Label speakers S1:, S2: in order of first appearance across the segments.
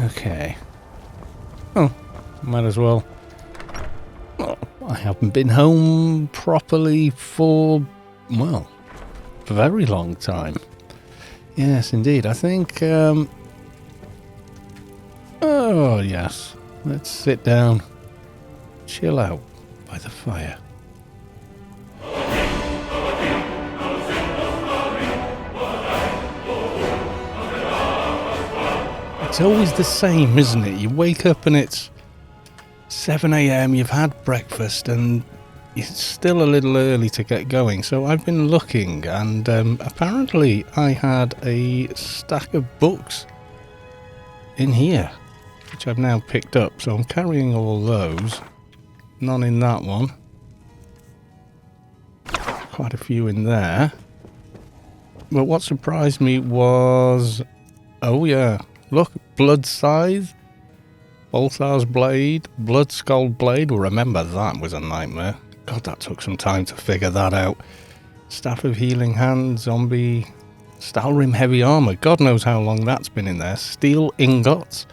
S1: Okay. Oh, might as well. Oh, I haven't been home properly for, well, a very long time. Yes, indeed. I think, oh, yes. Let's sit down. Chill out by the fire. It's always the same, isn't it? You wake up and it's 7 a.m, you've had breakfast and it's still a little early to get going. So I've been looking and apparently I had a stack of books in here, which I've now picked up. So I'm carrying all those. None in that one. Quite a few in there. But what surprised me was... oh yeah, look, Blood Scythe, Falskaar's Blade, Blood Skull Blade. Well, remember that was a nightmare. God, that took some time to figure that out. Staff of Healing Hand, Zombie, Stalrim Heavy Armor. God knows how long that's been in there. Steel Ingots.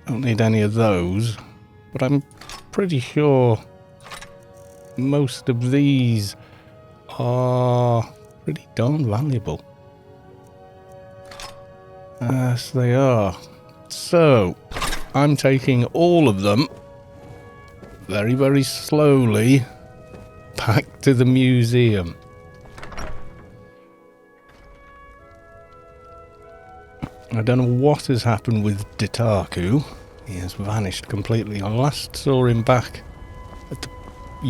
S1: Don't need any of those. But I'm pretty sure most of these are pretty darn valuable. Yes, they are. So, I'm taking all of them very, very slowly back to the museum. I don't know what has happened with Ditaku. He has vanished completely. I last saw him back at the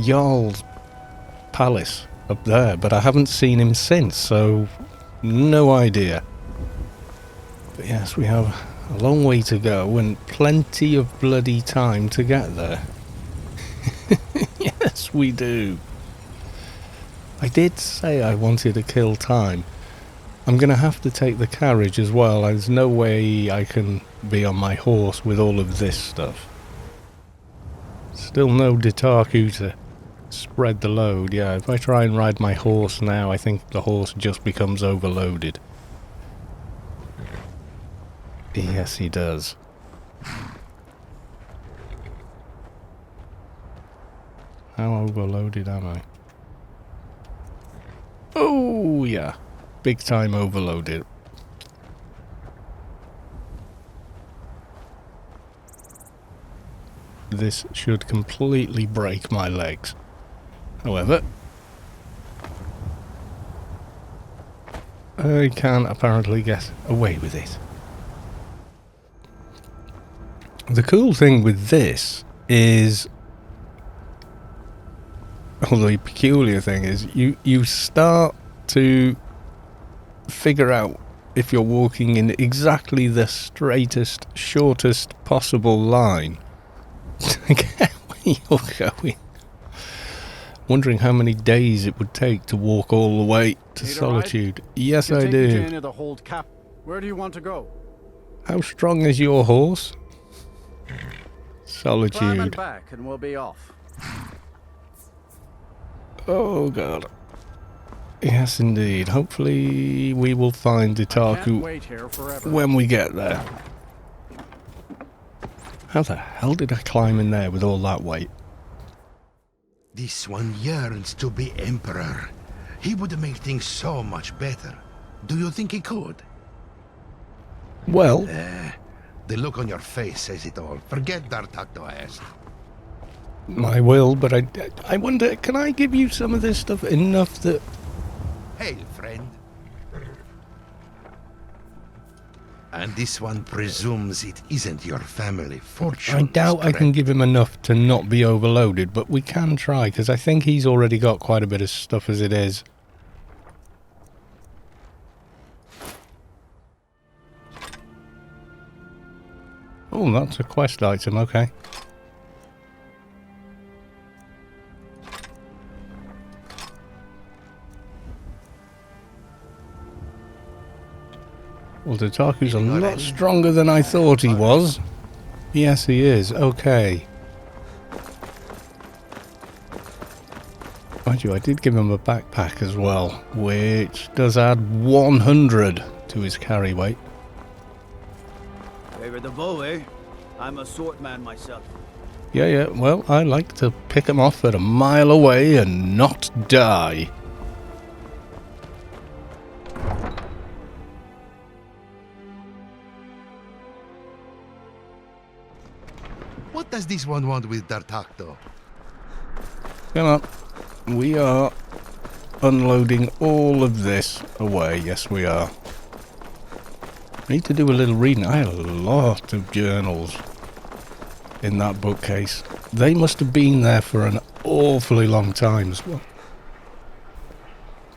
S1: Jarl's palace up there, but I haven't seen him since, so no idea. But yes, we have a long way to go and plenty of bloody time to get there. Yes, we do. I did say I wanted to kill time. I'm going to have to take the carriage as well. There's no way I can be on my horse with all of this stuff. Still no Ditaku to spread the load. Yeah, if I try and ride my horse now, I think the horse just becomes overloaded. Yes, he does. How overloaded am I? Oh, yeah. Big time overloaded. This should completely break my legs. However, I can apparently get away with it. The cool thing with this is, well, the peculiar thing is, you start to figure out if you're walking in exactly the straightest, shortest possible line to get where you're going. Wondering how many days it would take to walk all the way to Solitude. Yes, I do.
S2: Where do you want to go?
S1: How strong is your horse? Solitude.
S2: Climb and back and we'll be off.
S1: Oh god. Yes, indeed. Hopefully we will find Ditaku when we get there. How the hell did I climb in there with all that weight?
S3: This one yearns to be emperor. He would make things so much better. Do you think he could?
S1: Well...
S3: the look on your face says it all. Forget Dartaktoest.
S1: I will, but I wonder, can I give you some of this stuff enough that...
S3: Hail, friend. And this one presumes it isn't your family fortune.
S1: I doubt I can give him enough to not be overloaded, but we can try, because I think he's already got quite a bit of stuff as it is. Oh, that's a quest item, okay. Well, Ditaku's a lot stronger than I thought he was. Yes, he is. Okay. Mind you, I did give him a backpack as well, which does add 100 to his carry weight.
S2: Favor the bow, eh? I'm a sword man myself.
S1: Yeah, well, I like to pick 'em off at a mile away and not die.
S3: What does this one want with D'Artagnan?
S1: Come on. We are unloading all of this away. Yes, we are. Need to do a little reading. I had a lot of journals in that bookcase. They must have been there for an awfully long time as well.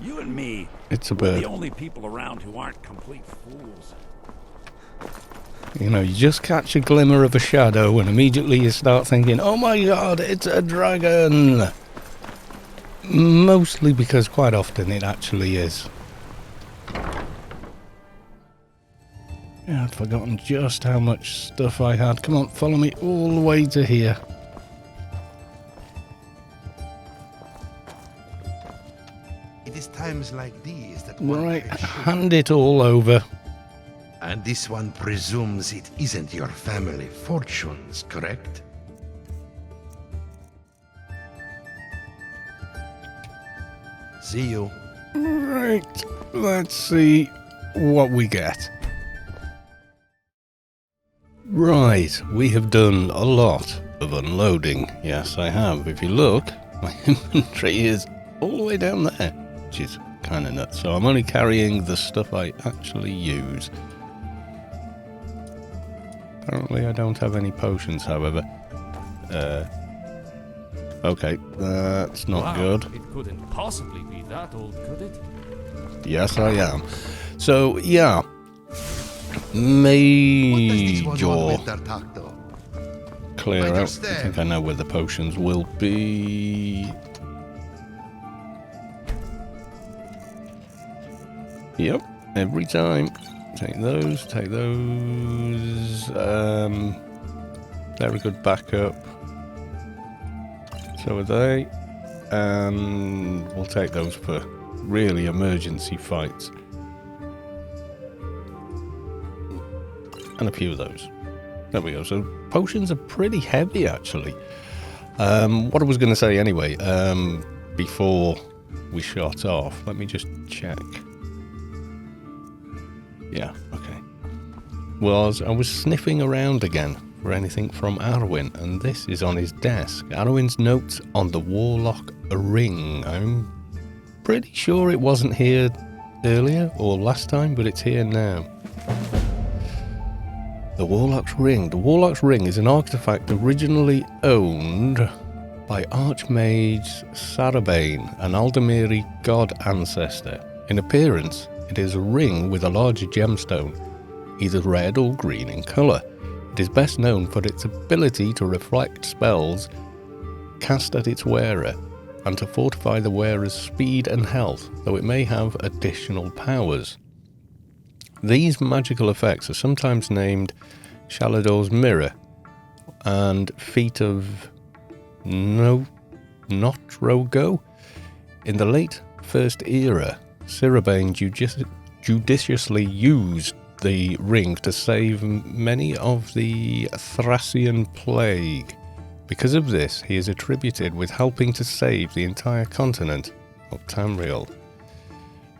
S4: You and me,
S1: It's a
S4: we're
S1: bird.
S4: the only people around who aren't complete fools.
S1: You know, you just catch a glimmer of a shadow and immediately you start thinking, oh my god, it's a dragon! Mostly because quite often it actually is. Yeah, I'd forgotten just how much stuff I had. Come on, follow me all the way to here.
S3: It is times like these that one
S1: Right,
S3: has should-
S1: hand it all over.
S3: And this one presumes it isn't your family fortunes, correct? See you.
S1: Right, let's see what we get. Right, we have done a lot of unloading. Yes, I have. If you look, my inventory is all the way down there, which is kind of nuts. So I'm only carrying the stuff I actually use. Apparently I don't have any potions, however. Okay, that's not good.
S5: It couldn't possibly be that old, could it?
S1: Yes, I am. So, yeah.
S3: What does this one
S1: Major
S3: want with D'Artagnan?
S1: clear
S3: Like your
S1: out. I
S3: step.
S1: think I know where the potions will be. Yep, every time. Take those, take those. Very good backup. So are they. And we'll take those for really emergency fights. And a few of those. There we go. So potions are pretty heavy, actually. What I was going to say anyway, before we shot off, let me just check. Yeah, okay. I was sniffing around again for anything from Arwen, and this is on his desk. Arwen's notes on the Warlock ring. I'm pretty sure it wasn't here earlier or last time, but it's here now. The Warlock's ring. The Warlock's ring is an artifact originally owned by Archmage Sarabane, an Aldemiri god ancestor. In appearance, it is a ring with a large gemstone, either red or green in colour. It is best known for its ability to reflect spells cast at its wearer, and to fortify the wearer's speed and health, though it may have additional powers. These magical effects are sometimes named Shalador's Mirror and Feat of Notrogo. In the late First Era, Sarabane judiciously used the ring to save many of the Thracian plague. Because of this, he is attributed with helping to save the entire continent of Tamriel.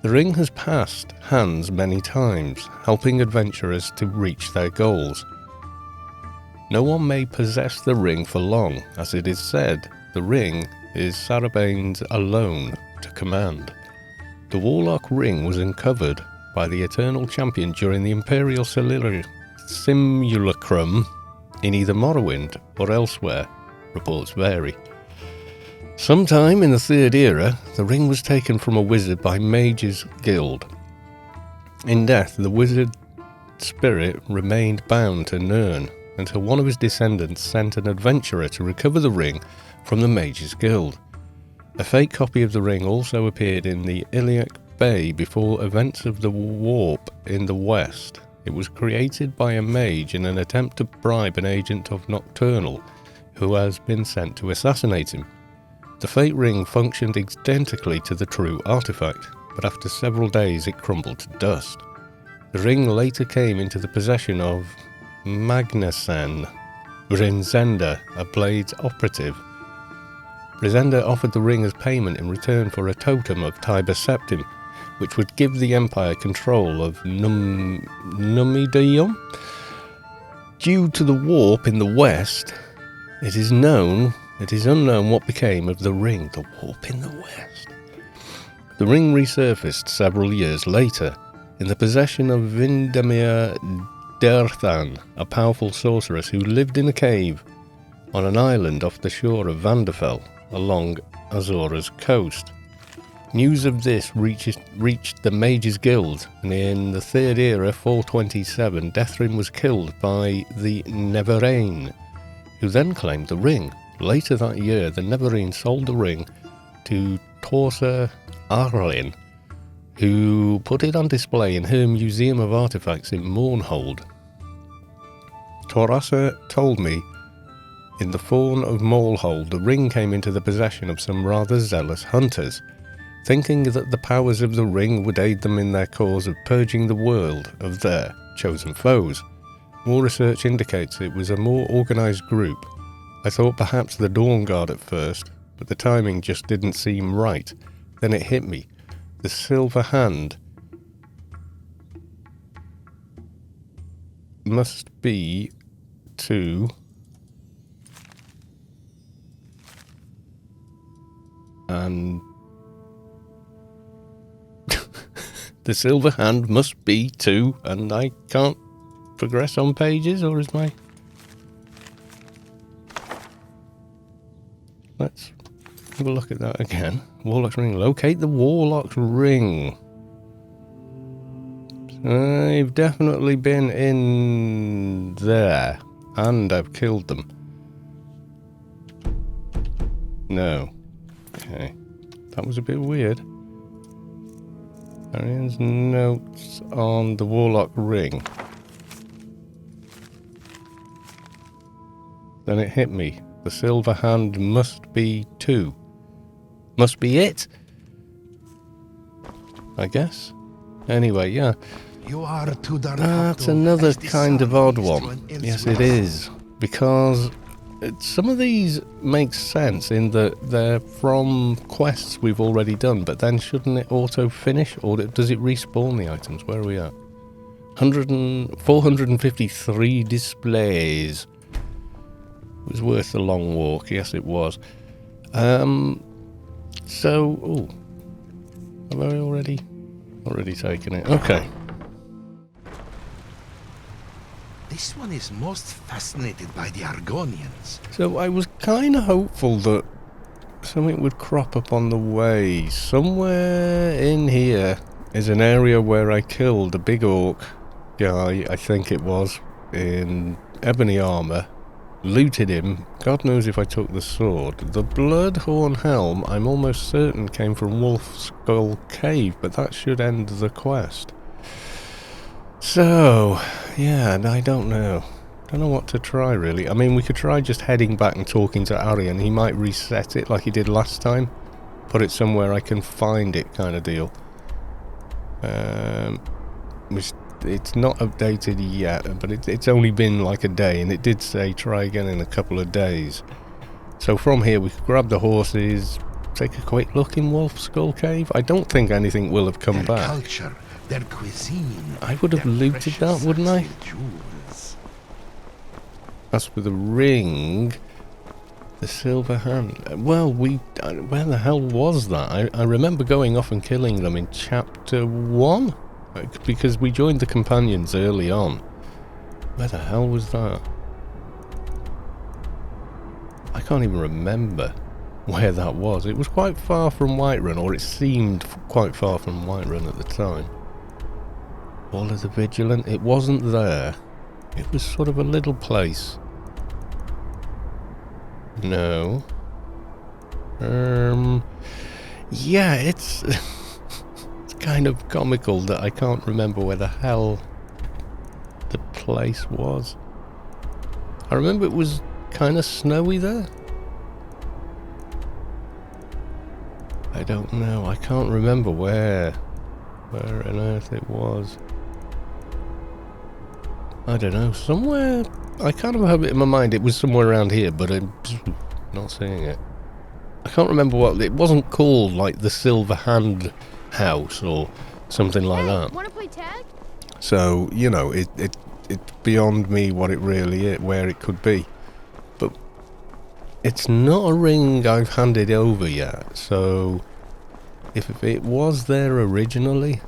S1: The ring has passed hands many times, helping adventurers to reach their goals. No one may possess the ring for long, as it is said the ring is Sarabane's alone to command. The Warlock ring was uncovered by the Eternal Champion during the Imperial Simulacrum in either Morrowind or elsewhere. Reports vary. Sometime in the Third Era, the ring was taken from a wizard by Mages Guild. In death, the wizard spirit remained bound to Nirn until one of his descendants sent an adventurer to recover the ring from the Mages Guild. A fake copy of the ring also appeared in the Iliac Bay before events of the Warp in the West. It was created by a mage in an attempt to bribe an agent of Nocturnal, who has been sent to assassinate him. The fake ring functioned identically to the true artifact, but after several days it crumbled to dust. The ring later came into the possession of Magnussen Brinzenda, a Blades operative. Brinzenda offered the ring as payment in return for a totem of Tiber Septim, which would give the Empire control of Numidium. Due to the warp in the west, it is unknown what became of the ring. The warp in the west. The ring resurfaced several years later in the possession of Vindemir Derthan, a powerful sorceress who lived in a cave on an island off the shore of Vanderfell along Azora's coast. News of this reached the Mages Guild, and in the Third Era 427, Deathrin was killed by the Neverrain, who then claimed the ring. Later that year, the Neverrain sold the ring to Torsa Arlin, who put it on display in her Museum of Artifacts in Mournhold. Torasa told me, in the Fawn of Mournhold, the ring came into the possession of some rather zealous hunters, thinking that the powers of the ring would aid them in their cause of purging the world of their chosen foes. More research indicates it was a more organised group. I thought perhaps the Dawn Guard at first, but the timing just didn't seem right. Then it hit me. The Silver Hand must be to... and... the Silver Hand must be 2, and I can't progress on pages, or is my... Let's have a look at that again. Warlock's Ring. Locate the Warlock's Ring. I've definitely been in there, and I've killed them. No. Okay. That was a bit weird. Arian's notes on the Warlock Ring. Then it hit me. The Silver Hand must be 2. Must be it, I guess. Anyway, yeah.
S3: You are too dark.
S1: That's another kind of odd one. Yes, it is. Because some of these make sense in that they're from quests we've already done, but then shouldn't it auto-finish, or does it respawn the items? Where are we at? 453 displays. It was worth the long walk. Yes, it was. So, ooh. Have I already taken it? Okay.
S3: This one is most fascinated by the Argonians.
S1: So I was kind of hopeful that something would crop up on the way. Somewhere in here is an area where I killed a big orc guy, I think it was, in ebony armour. Looted him. God knows if I took the sword. The Bloodhorn Helm, I'm almost certain, came from Wolf Skull Cave, but that should end the quest. So, yeah, I don't know. Don't know what to try, really. I mean, we could try just heading back and talking to Arian. He might reset it like he did last time. Put it somewhere I can find it, kind of deal. It's not updated yet, but it's only been like a day, and it did say try again in a couple of days. So from here we could grab the horses, take a quick look in Wolf Skull Cave. I don't think anything will have come
S3: Their
S1: back.
S3: culture, their cuisine.
S1: I would have looted that, wouldn't I?
S3: Jewels.
S1: As for the ring, the Silver Hand. Well, where the hell was that? I remember going off and killing them in chapter 1. Because we joined the companions early on. Where the hell was that? I can't even remember where that was. It was quite far from Whiterun, or it seemed quite far from Whiterun at the time. All of the Vigilant, it wasn't there. It was sort of a little place. No. Yeah, it's... kind of comical that I can't remember where the hell the place was. I remember it was kind of snowy there. I don't know. I can't remember where on earth it was. I don't know, somewhere... I kind of have it in my mind it was somewhere around here, but I'm not seeing it. I can't remember what... It wasn't called, like, the Silver Hand House or something like that.
S6: Wanna play tag?
S1: So, you know, it's beyond me what it really is, where it could be. But it's not a ring I've handed over yet, so if it was there originally,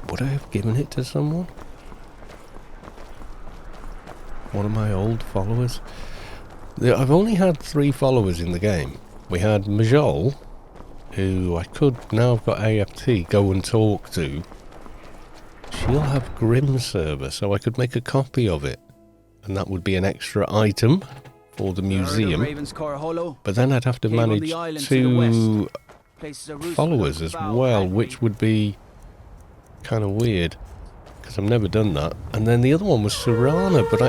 S1: would I have given it to someone? One of my old followers? I've only had 3 followers in the game. We had Majol, who I could, now I've got AFT, go and talk to. She'll have Grim server, so I could make a copy of it. And that would be an extra item for the museum. But then I'd have to manage 2 followers as well, which would be kind of weird. Because I've never done that. And then the other one was Serana, but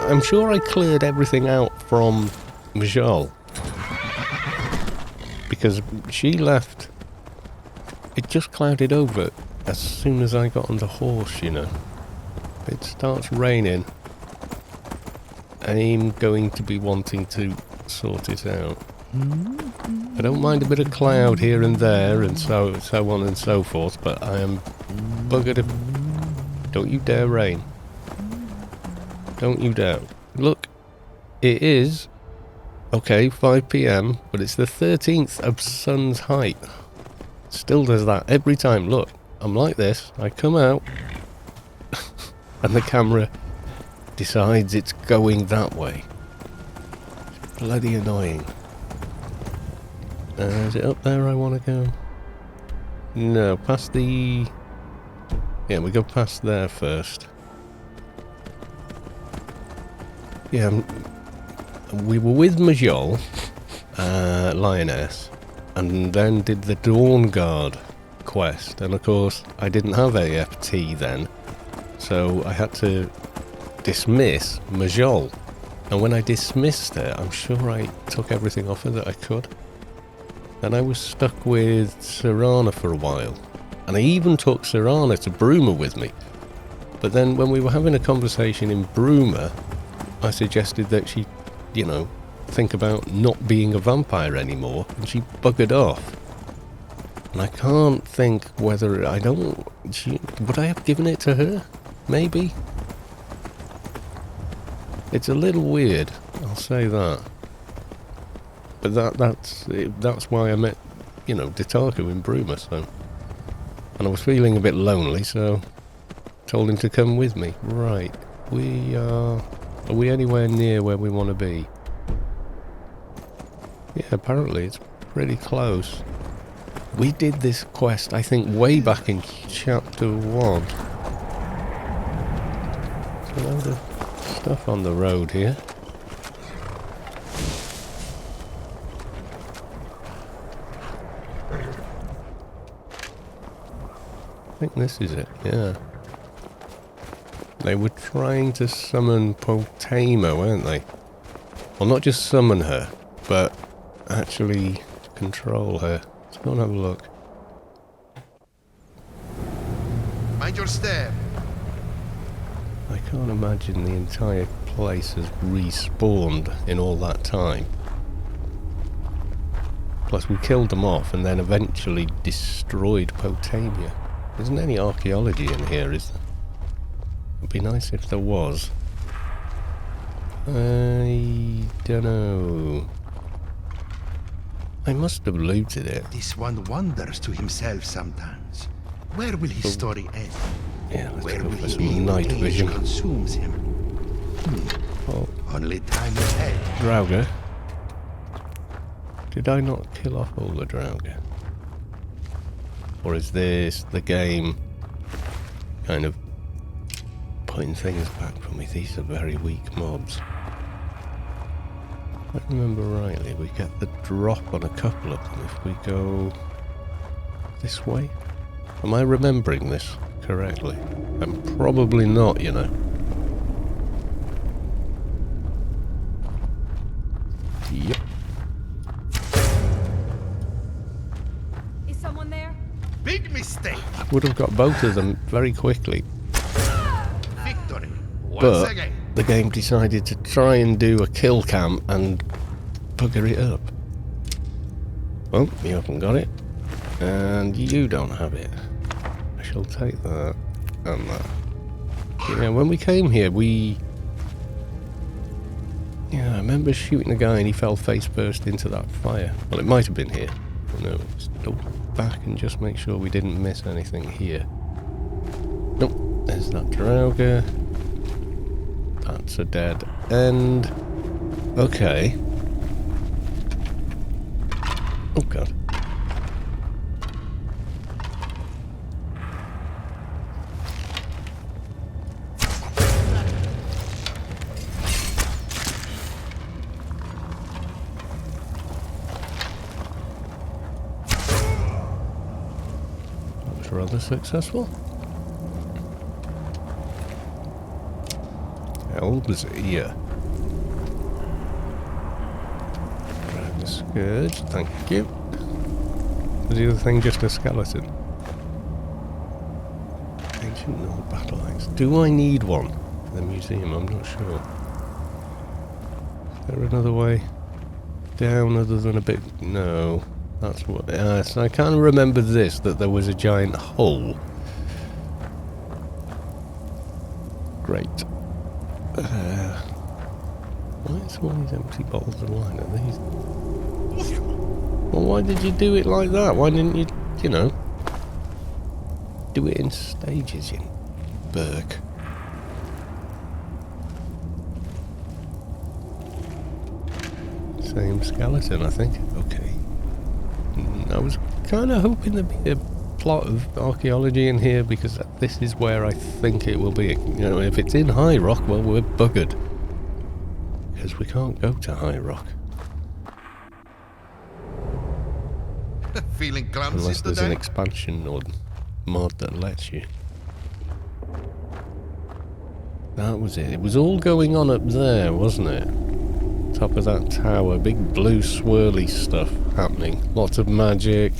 S1: I'm sure I cleared everything out from Majol. Because she left, it just clouded over as soon as I got on the horse, you know. It starts raining. I'm going to be wanting to sort it out. I don't mind a bit of cloud here and there and so on and so forth, but I am buggered if... Don't you dare rain. Don't you dare. Look, it is, okay, 5 PM, but it's the 13th of sun's height. Still does that every time. Look, I'm like this, I come out, and the camera decides it's going that way. It's bloody annoying. Is it up there I want to go? No, past the... Yeah, we go past there first. Yeah, we were with Majol, Lioness, and then did the Dawn Guard quest. And of course, I didn't have AFT then, so I had to dismiss Majol. And when I dismissed her, I'm sure I took everything off her that I could. And I was stuck with Serana for a while. And I even took Serana to Bruma with me. But then when we were having a conversation in Bruma, I suggested that she, you know, think about not being a vampire anymore, and she buggered off. And I can't think whether would I have given it to her? Maybe. It's a little weird, I'll say that. But that's why I met, you know, Ditaku in Bruma, so. And I was feeling a bit lonely, so told him to come with me. Right, are we anywhere near where we want to be? Yeah, apparently it's pretty close. We did this quest, I think, way back in chapter 1. There's a load of stuff on the road here. I think this is it, yeah. They were trying to summon Potema, weren't they? Well, not just summon her, but actually control her. Let's go and have a look.
S3: Mind your step.
S1: I can't imagine the entire place has respawned in all that time. Plus we killed them off and then eventually destroyed Potamia. Isn't any archaeology in here, is there? It'd be nice if there was. I don't know. I must have looted it.
S3: This one wonders to himself sometimes. Where will his story end?
S1: Yeah, let's
S3: Where
S1: go
S3: will
S1: for
S3: he
S1: some
S3: be
S1: night
S3: when age
S1: vision.
S3: consumes him?
S1: Oh,
S3: Only time will tell.
S1: Draugr. Did I not kill off all the Draugr? Or is this the game kind of putting things back for me? These are very weak mobs. If I remember rightly, we get the drop on a couple of them if we go this way. Am I remembering this correctly? I'm probably not, you know. Yep.
S6: Is someone there?
S3: Big mistake.
S1: Would have got both of them very quickly.
S3: Once again.
S1: the game decided to try and do a kill cam and bugger it up. Oh, you haven't got it. And you don't have it. I shall take that and that. Yeah, when we came here, yeah, I remember shooting a guy and he fell face first into that fire. Well, it might have been here. Oh, no, let's go back and just make sure we didn't miss anything here. Nope, there's that Draugr. That's a dead end. Okay. Oh, God. That was rather successful. Elves ear. Dragon Scourge, thank you. Was the other thing just a skeleton? Ancient Nord battle axe. Do I need one? In the museum, I'm not sure. Is there another way down other than a bit? No. That's what. So I can't remember this, that there was a giant hole. Great. Why is all these empty bottles of wine? Are these? Well, why did you do it like that? Why didn't you, you know, do it in stages, you Burke? Same skeleton, I think. Okay. I was kind of hoping there'd be a plot of archaeology in here because this is where I think it will be. You know, if it's in High Rock, well, we're buggered. Because we can't go to High Rock.
S3: Feeling clumsy
S1: Unless there's an
S3: today?
S1: expansion or mod that lets you. That was it. It was all going on up there, wasn't it? Top of that tower. Big blue swirly stuff happening. Lots of magic.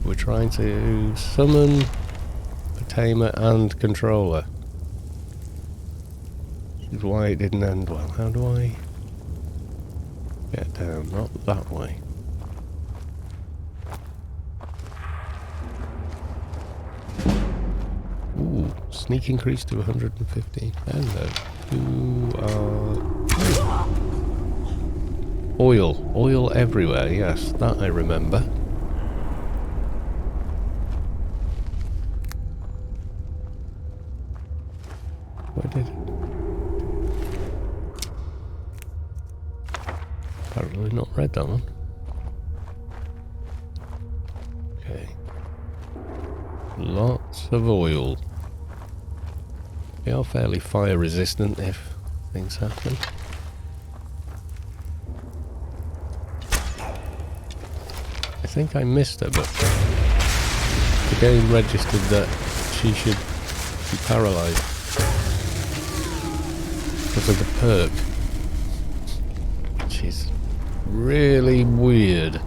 S1: We're trying to summon a tamer and controller. Which is why it didn't end well. How do I get down? Not that way. Ooh, sneak increase to 115. Hello. Who are... Oil. Oil everywhere, yes. That I remember. Where did it? Apparently not read that one. Okay. Lots of oil. They are fairly fire resistant if things happen. I think I missed her, but the game registered that she should be paralysed because of the perk, which is really weird.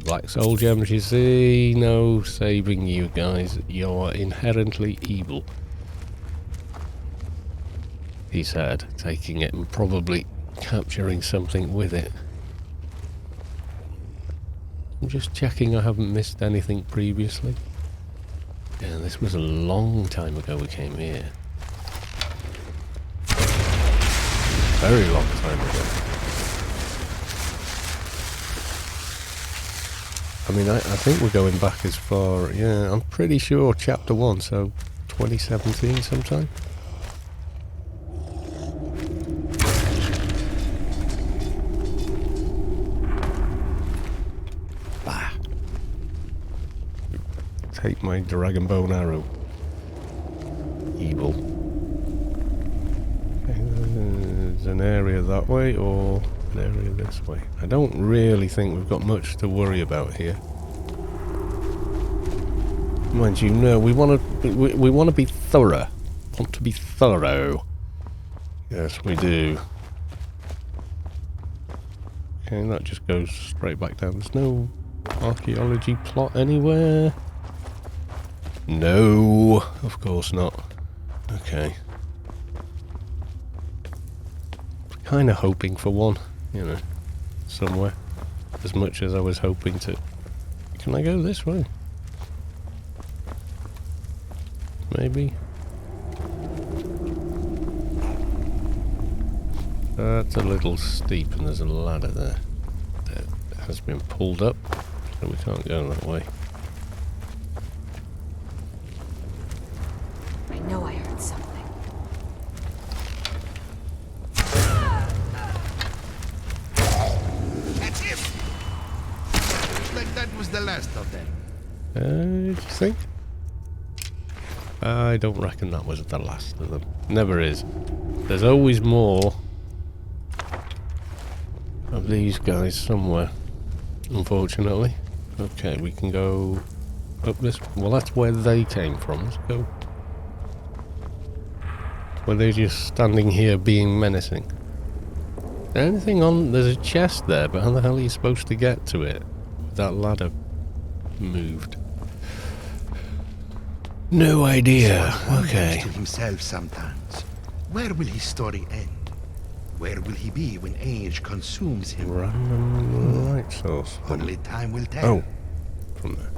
S1: Black soul gems, you see, no saving you guys. You're inherently evil. He said, taking it and probably capturing something with it. I'm just checking I haven't missed anything previously. Yeah, this was a long time ago we came here. Very long time ago. I mean, I think we're going back as far, yeah, I'm pretty sure chapter 1, so 2017 sometime. Take my dragon bow and arrow. Evil. Okay, there's an area that way or an area this way. I don't really think we've got much to worry about here. Mind you, no, we want to be thorough. Want to be thorough. Yes, we do. Okay, that just goes straight back down. There's no Archaeology plot anywhere? No, of course not. Okay. Kind of hoping for one, you know, somewhere. As much as I was hoping to. Can I go this way? Maybe. That's a little steep and there's a ladder there that has been pulled up, so we can't go that way.
S6: I know I heard something.
S3: Catch him! Looks like that was the last of them.
S1: Do you think? I don't reckon that was the last of them. Never is. There's always more of these guys somewhere, unfortunately. Okay, we can go up this. Well, that's where they came from. Let's go. Were they just standing here being menacing? Anything on? There's a chest there, but how the hell are you supposed to get to it? That ladder moved. No idea. Okay.
S3: To himself sometimes. Where will his story end? Where will he be when age consumes him?
S1: Random light source.
S3: Only time will tell.
S1: Oh, from there.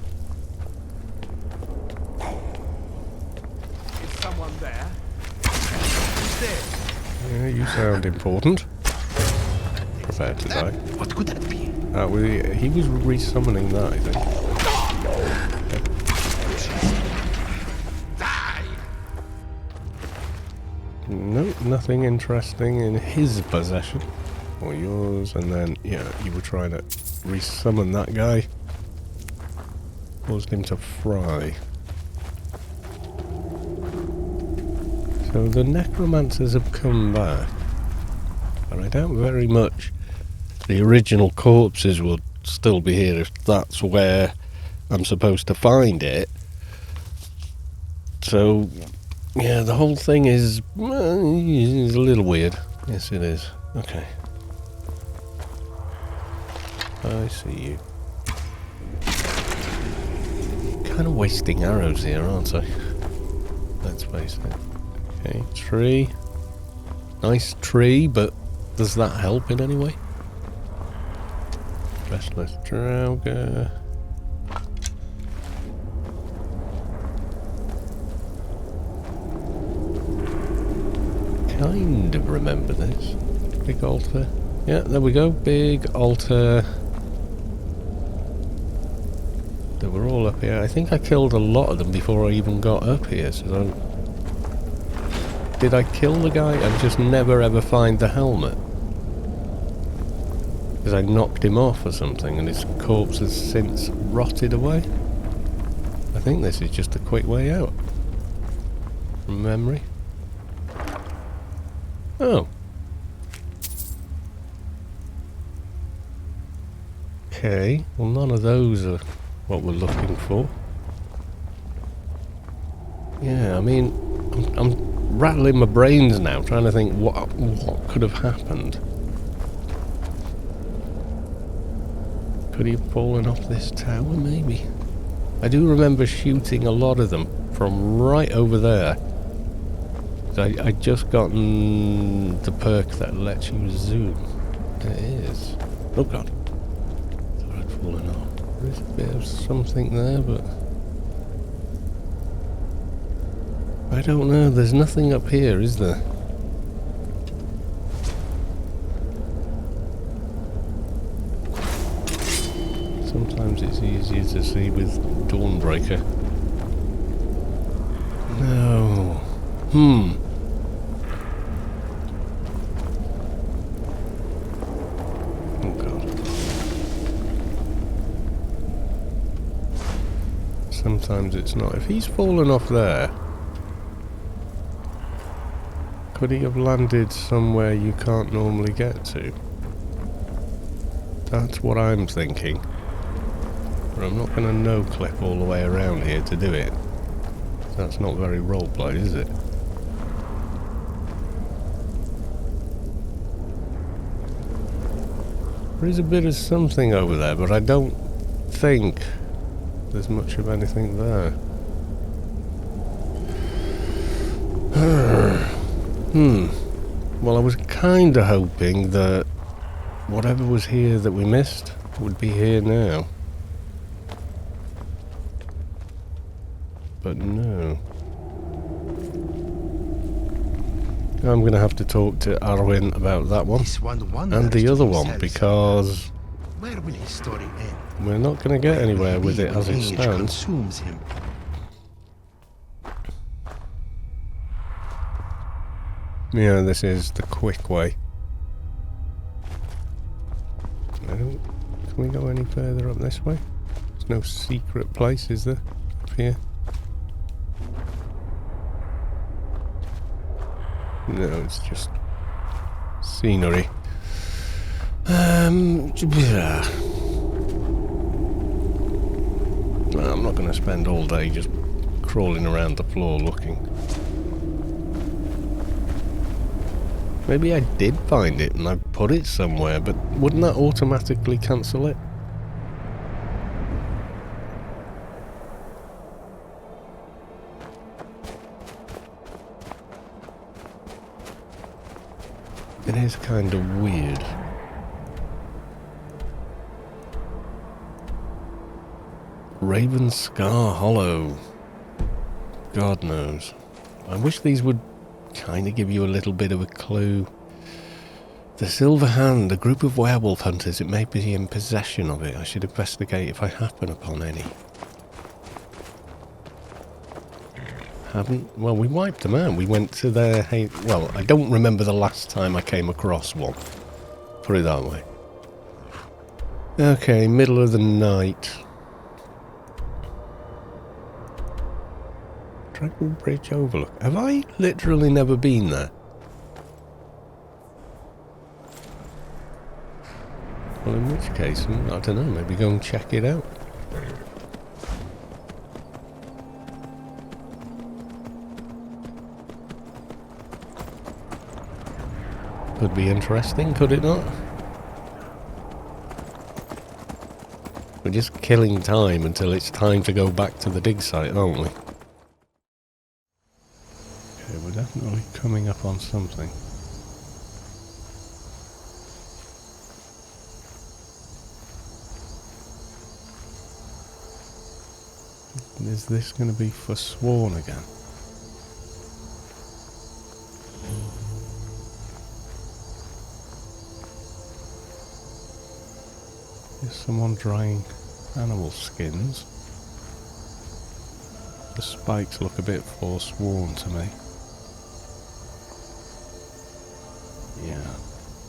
S5: Is someone there?
S3: Who's there?
S1: Yeah, you sound important. Prepare to die.
S3: What could that be?
S1: He was resummoning that, I think.
S3: Die!
S1: Nope, nothing interesting in his possession. Or yours, and then, yeah, you were trying to resummon that guy. Caused him to fry. So the necromancers have come back. But I doubt very much the original corpses will still be here if that's where I'm supposed to find it. So, yeah, the whole thing is a little weird. Yes, it is. Okay. I see you. Kind of wasting arrows here, aren't I? Let's face it. Okay, tree. Nice tree, but does that help in any way? Restless Draugr. Kind of remember this. Big altar. Yeah, there we go. Big altar. They were all up here. I think I killed a lot of them before I even got up here. So, did I kill the guy and just never ever find the helmet? Because I knocked him off or something and his corpse has since rotted away. I think this is just a quick way out. From memory. Oh. Okay, well none of those are what we're looking for. Yeah, I mean, I'm rattling my brains now, trying to think what could have happened. Could he have fallen off this tower, maybe? I do remember shooting a lot of them from right over there. I'd just gotten the perk that lets you zoom. There it is. Oh god. Thought I'd fallen off. There is a bit of something there, but I don't know. There's nothing up here, is there? Sometimes it's easier to see with Dawnbreaker. No. Oh god. Sometimes it's not. If he's fallen off there, could he have landed somewhere you can't normally get to? That's what I'm thinking. But I'm not going to no-clip all the way around here to do it. That's not very roleplay, is it? There is a bit of something over there, but I don't think there's much of anything there. Well, I was kind of hoping that whatever was here that we missed would be here now. But no. I'm going to have to talk to Arwen about that one.
S3: This one
S1: And the
S3: wonders
S1: other
S3: to
S1: one,
S3: himself,
S1: because
S3: where will his story end?
S1: we're not going to get anywhere with it as it
S3: Age
S1: stands.
S3: consumes him.
S1: Yeah, this is the quick way. Can we go any further up this way? There's no secret place, is there? Up here? No, it's just scenery. I'm not going to spend all day just crawling around the floor looking. Maybe I did find it and I put it somewhere, but wouldn't that automatically cancel it? It is kind of weird. Falskaar Hollow. God knows. I wish these would kind of give you a little bit of a clue. The Silver Hand, a group of werewolf hunters. It may be in possession of it. I should investigate if I happen upon any. Haven't? Well, we wiped them out. We went to their... Hey, well, I don't remember the last time I came across one. Put it that way. Okay, middle of the night. Dragon Bridge Overlook. Have I literally never been there? Well, in which case, I don't know, maybe go and check it out. Could be interesting, could it not? We're just killing time until it's time to go back to the dig site, aren't we? Okay, we're definitely coming up on something. Is this going to be forsworn again? Is someone drying animal skins? The spikes look a bit forsworn to me. Yeah,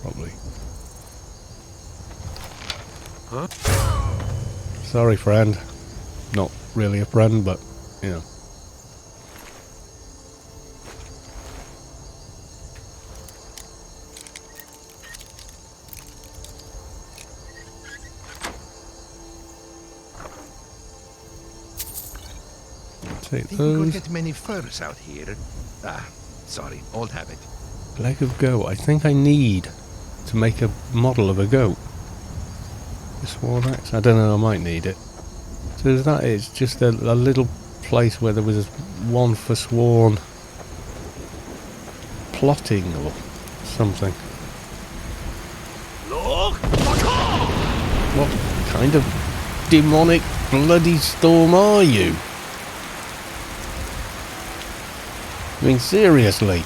S1: probably. Huh? Sorry, friend. Not really a friend, but, you know. Take
S3: Think we could
S1: those.
S3: get many furs out here. Ah, sorry, old habit.
S1: Leg of goat. I think I need to make a model of a goat. The sworn axe. I don't know, I might need it. So is that it? It's just a little place where there was one forsworn plotting or something. What kind of demonic bloody storm are you? I mean, seriously.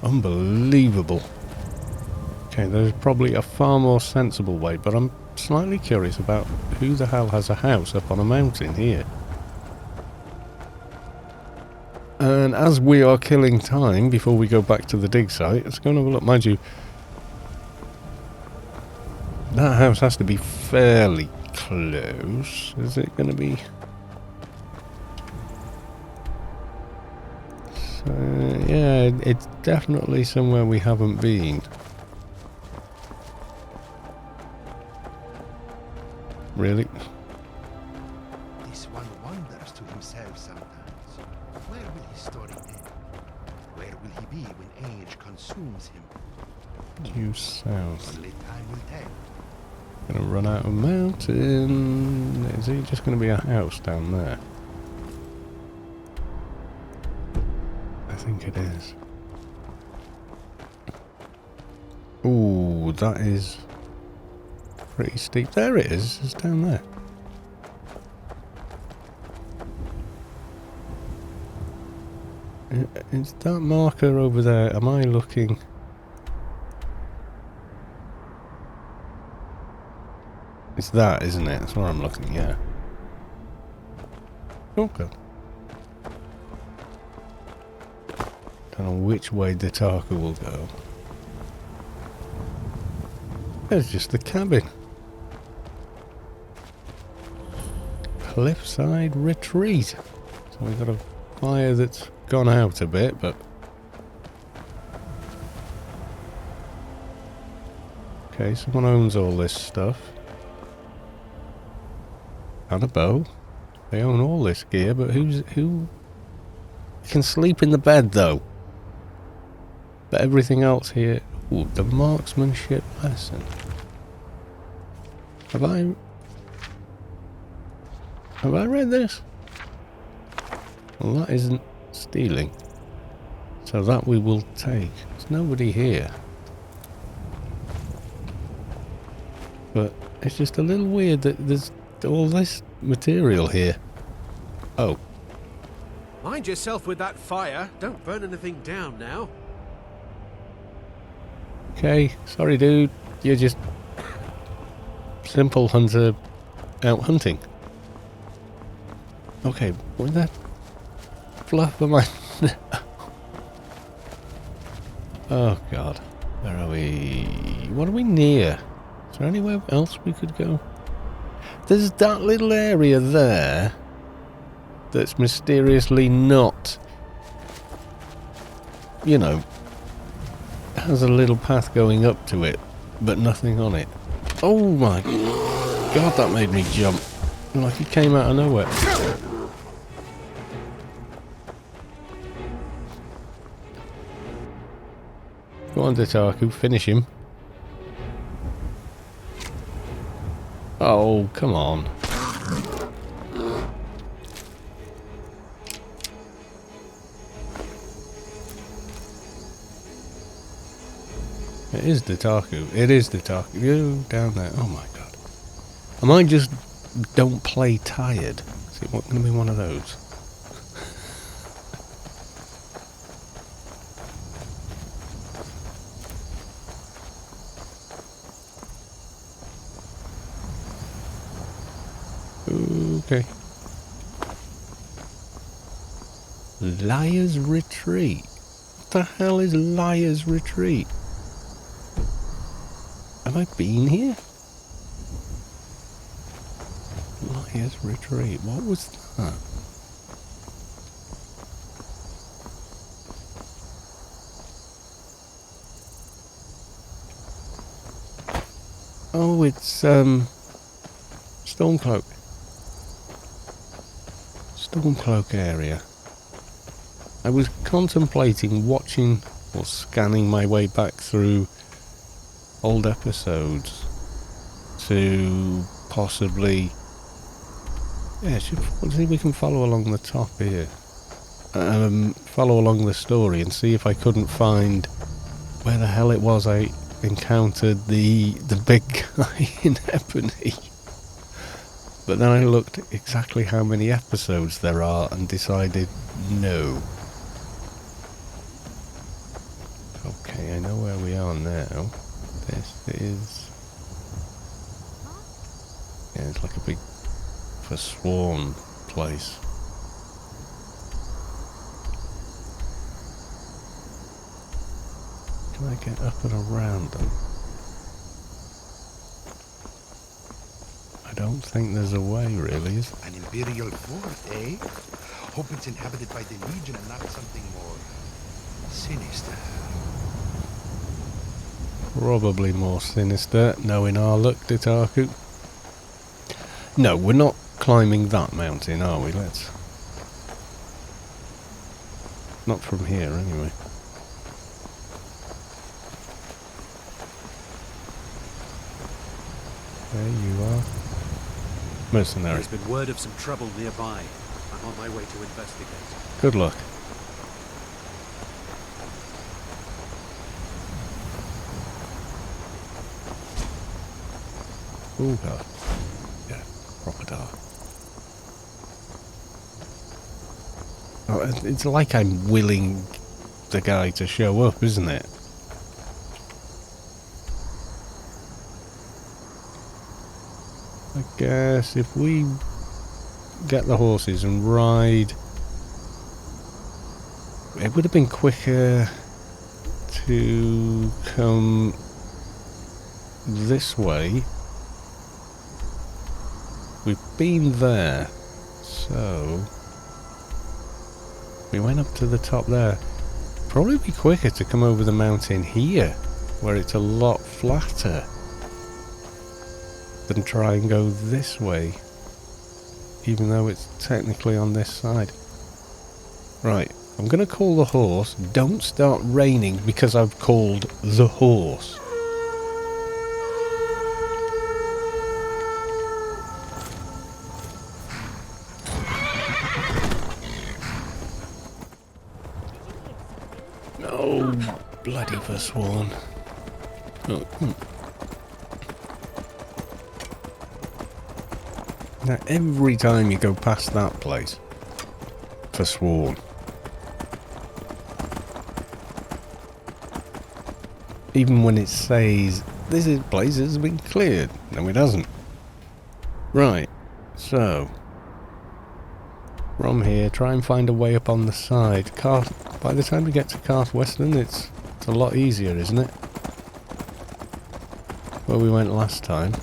S1: Unbelievable. Okay, there's probably a far more sensible way, but I'm slightly curious about who the hell has a house up on a mountain here. And as we are killing time before we go back to the dig site, let's go and have a look. Mind you, that house has to be fairly close. Is it going to be? So, yeah, it's definitely somewhere we haven't been. Really?
S3: This one wonders to himself sometimes. Where will his story end? Where will he be when age consumes him?
S1: Due south.
S3: Only time will tell.
S1: Gonna run out of mountain. Is it just gonna be a house down there? I think it is. Ooh, that is pretty steep. There it is. It's down there. Is that marker over there? Am I looking? It's that, isn't it? That's where I'm looking, yeah. Okay. Don't know which way Ditaka will go. There's just the cabin. Cliffside retreat. So we've got a fire that's gone out a bit, but... Okay, someone owns all this stuff. And a bow. They own all this gear, but who can sleep in the bed though? But everything else here. Ooh, the marksmanship lesson. Have I read this? Well, that isn't stealing. So that we will take. There's nobody here. But it's just a little weird that there's all this material here. Oh.
S6: Mind yourself with that fire. Don't burn anything down now.
S1: Okay, sorry dude. You're just simple hunter out hunting. Okay, what that fluff am I? Oh god. Where are we? What are we near? Is there anywhere else we could go? There's that little area there that's mysteriously not, you know, has a little path going up to it, but nothing on it. Oh my god, that made me jump. Like it came out of nowhere. Go on, Ditaku, finish him. Oh, come on. It is Ditaku. It is Ditaku. You down there. Oh my god. I might just don't play tired. Is it going to be one of those? Okay. Liar's Retreat. What the hell is Liar's Retreat? Have I been here? Liar's Retreat. What was that? Oh, it's Stormcloak. Stormcloak area. I was contemplating watching or scanning my way back through old episodes to possibly, yeah, see if we can follow along the top here, follow along the story and see if I couldn't find where the hell it was I encountered the big guy in Ebony. But then I looked exactly how many episodes there are and decided no. Okay, I know where we are now. This is... yeah, it's like a big forsworn place. Can I get up and around them? I don't think there's a way, really, is there?
S3: An imperial fort, eh? Hope it's inhabited by the Legion and not something more sinister.
S1: Probably more sinister, knowing our luck, Ditaku. No, we're not climbing that mountain, are we? Let's... Not from here, anyway. There you are. Mercenaries.
S6: There's been word of some trouble nearby. I'm on my way to investigate.
S1: Good luck. Oh god. Yeah, proper dark. Oh, it's like I'm willing the guy to show up, isn't it? I guess if we get the horses and ride, it would have been quicker to come this way. We've been there, so we went up to the top there. Probably be quicker to come over the mountain here, where it's a lot flatter, than try and go this way, even though it's technically on this side. Right, I'm going to call the horse. Don't start raining because I've called the horse. Oh, bloody Forsworn. Oh, Now, every time you go past that place, Forsworn. Even when it says, this place has been cleared. No, it hasn't. Right, so from here, try and find a way up on the side. By the time we get to Cart Western, it's a lot easier, isn't it? Where we went last time.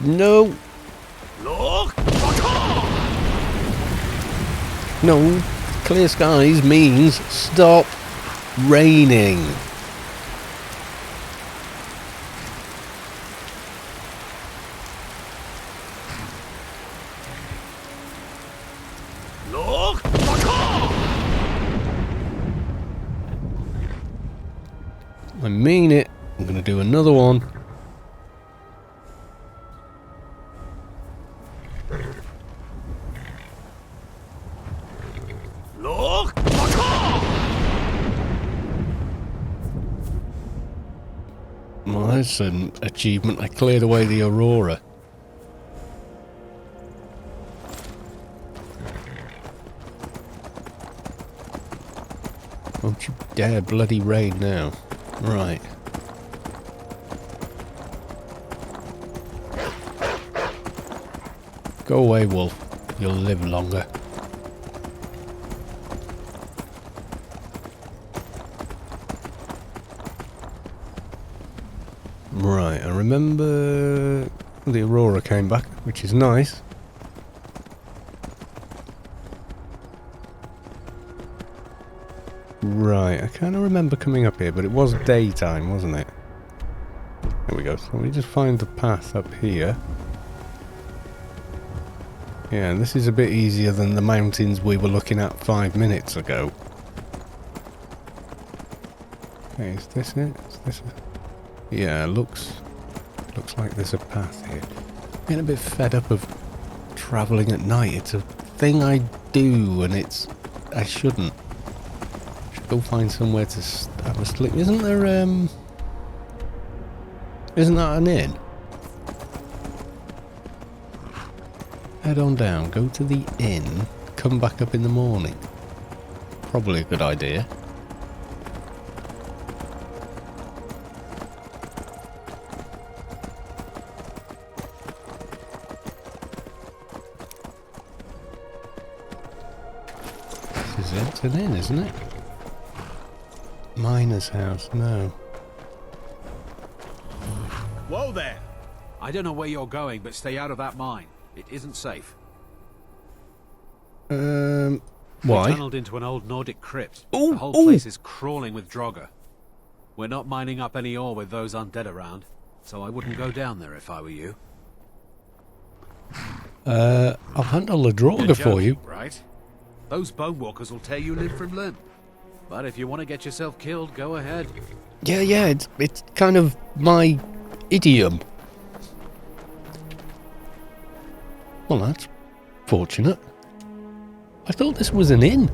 S1: No! No, clear skies means stop raining. I mean it. I'm going to do another one. Well, that's an achievement. I cleared away the Aurora. Don't you dare bloody rain now. Right. Go away, wolf. You'll live longer. Right, I remember the Aurora came back, which is nice. Right, I kind of remember coming up here, but it was daytime, wasn't it? There we go. So we just find the path up here. Yeah, and this is a bit easier than the mountains we were looking at 5 minutes ago. Okay, is this it? Is this it? Yeah, looks like there's a path here. Getting a bit fed up of travelling at night. It's a thing I do, and I shouldn't. Should go find somewhere to have a sleep. Isn't there isn't that an inn? Head on down, go to the inn, come back up in the morning. Probably a good idea. This is it, it's an inn, isn't it? Miner's house, no.
S2: Whoa there!
S6: I don't know where you're going, but stay out of that mine. It isn't safe.
S1: Why?
S6: We tunneled into an old Nordic crypt.
S1: Ooh,
S6: The whole
S1: ooh.
S6: place is crawling with Draugr. We're not mining up any ore with those undead around. so I wouldn't go down there if I were you.
S1: I'll handle the Draugr
S6: You're
S1: for you.
S6: joking, right? Those bone walkers will tear you limb from limb. But if you want to get yourself killed, go ahead.
S1: Yeah, it's kind of my idiom. Well, that's fortunate. I thought this was an inn.